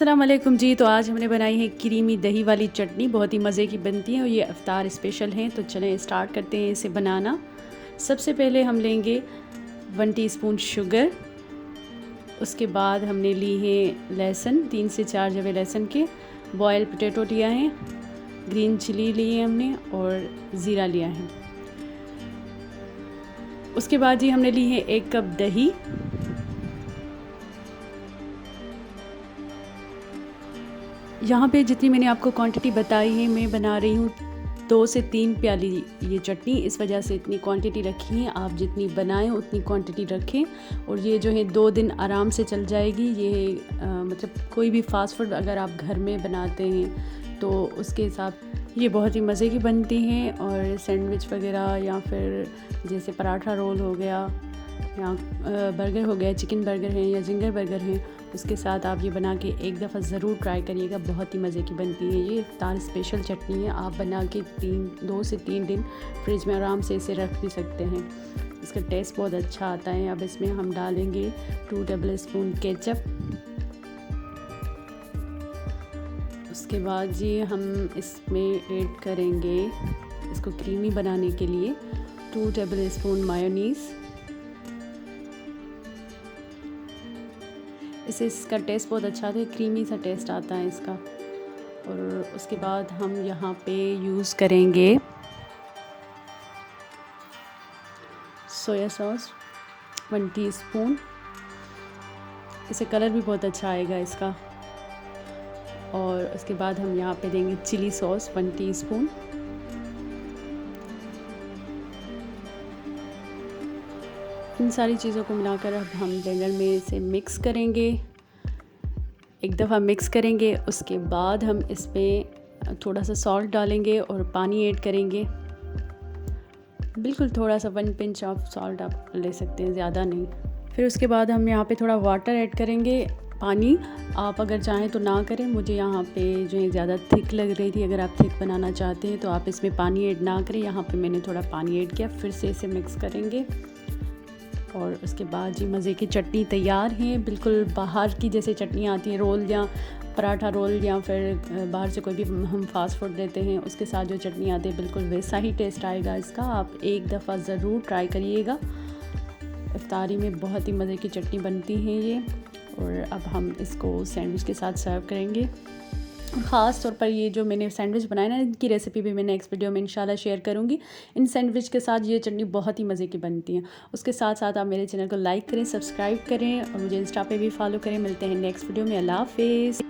अस्सलाम वालेकुम जी। तो आज हमने बनाई है क्रीमी दही वाली चटनी, बहुत ही मज़े की बनती है और ये इफ्तार स्पेशल हैं। तो चलें स्टार्ट करते हैं इसे बनाना। सबसे पहले हम लेंगे 1 टीस्पून शुगर। उसके बाद हमने ली है लहसुन, 3 से 4 जवे लहसुन के। बॉयल पोटैटो लिया है, ग्रीन चिली ली है हमने और ज़ीरा लिया है। उसके बाद जी हमने ली है 1 कप दही। यहाँ पे जितनी मैंने आपको क्वांटिटी बताई है, मैं बना रही हूँ 2 से 3 प्याली ये चटनी, इस वजह से इतनी क्वांटिटी रखी है। आप जितनी बनाएं उतनी क्वांटिटी रखें और ये जो है 2 दिन आराम से चल जाएगी। ये मतलब कोई भी फास्ट फूड अगर आप घर में बनाते हैं तो उसके हिसाब ये बहुत ही मज़े की बनती हैं। और सैंडविच वगैरह या फिर जैसे पराठा रोल हो गया या बर्गर हो गया, चिकन बर्गर है या जिंगर बर्गर है, उसके साथ आप ये बना के एक दफ़ा ज़रूर ट्राई करिएगा। बहुत ही मज़े की बनती है। ये इफ्तार स्पेशल चटनी है। आप बना के 2 से 3 दिन फ्रिज में आराम से इसे रख भी सकते हैं। इसका टेस्ट बहुत अच्छा आता है। अब इसमें हम डालेंगे 2 टेबल स्पून केचप। उसके बाद जी हम इसमें ऐड करेंगे, इसको क्रीमी बनाने के लिए, 2 टेबल स्पून मायोनीज़। इससे इसका टेस्ट बहुत अच्छा आता है, क्रीमी सा टेस्ट आता है इसका। और उसके बाद हम यहाँ पे यूज़ करेंगे सोया सॉस 1 टीस्पून। इससे कलर भी बहुत अच्छा आएगा इसका। और उसके बाद हम यहाँ पे देंगे चिली सॉस 1 टीस्पून। इन सारी चीज़ों को मिलाकर अब हम ब्लेंडर में इसे मिक्स करेंगे, एक दफ़ा मिक्स करेंगे। उसके बाद हम इसमें थोड़ा सा सॉल्ट डालेंगे और पानी ऐड करेंगे। बिल्कुल थोड़ा सा 1 पिंच ऑफ सॉल्ट आप ले सकते हैं, ज़्यादा नहीं। फिर उसके बाद हम यहाँ पे थोड़ा वाटर ऐड करेंगे। पानी आप अगर चाहें तो ना करें, मुझे यहाँ पे जो है ज़्यादा थिक लग रही थी। अगर आप थिक बनाना चाहते हैं तो आप इसमें पानी ऐड ना करें। यहाँ पे मैंने थोड़ा पानी ऐड किया। फिर से इसे मिक्स करेंगे और उसके बाद जी मज़े की चटनी तैयार है। बिल्कुल बाहर की जैसे चटनी आती है, रोल या पराठा रोल या फिर बाहर से कोई भी हम फास्ट फूड लेते हैं उसके साथ जो चटनी आती है, बिल्कुल वैसा ही टेस्ट आएगा इसका। आप एक दफ़ा ज़रूर ट्राई करिएगा। इफ्तारी में बहुत ही मज़े की चटनी बनती है ये। और अब हम इसको सैंडविच के साथ सर्व करेंगे। और ख़ास तौर पर ये जो मैंने सैंडविच बनाया ना, इनकी रेसिपी भी मैं नेक्स्ट वीडियो में इंशाल्लाह शेयर करूँगी। इन सैंडविच के साथ ये चटनी बहुत ही मज़े की बनती है। उसके साथ साथ आप मेरे चैनल को लाइक करें, सब्सक्राइब करें और मुझे इंस्टा पे भी फॉलो करें। मिलते हैं नेक्स्ट वीडियो में। अल्लाह हाफ़िज़।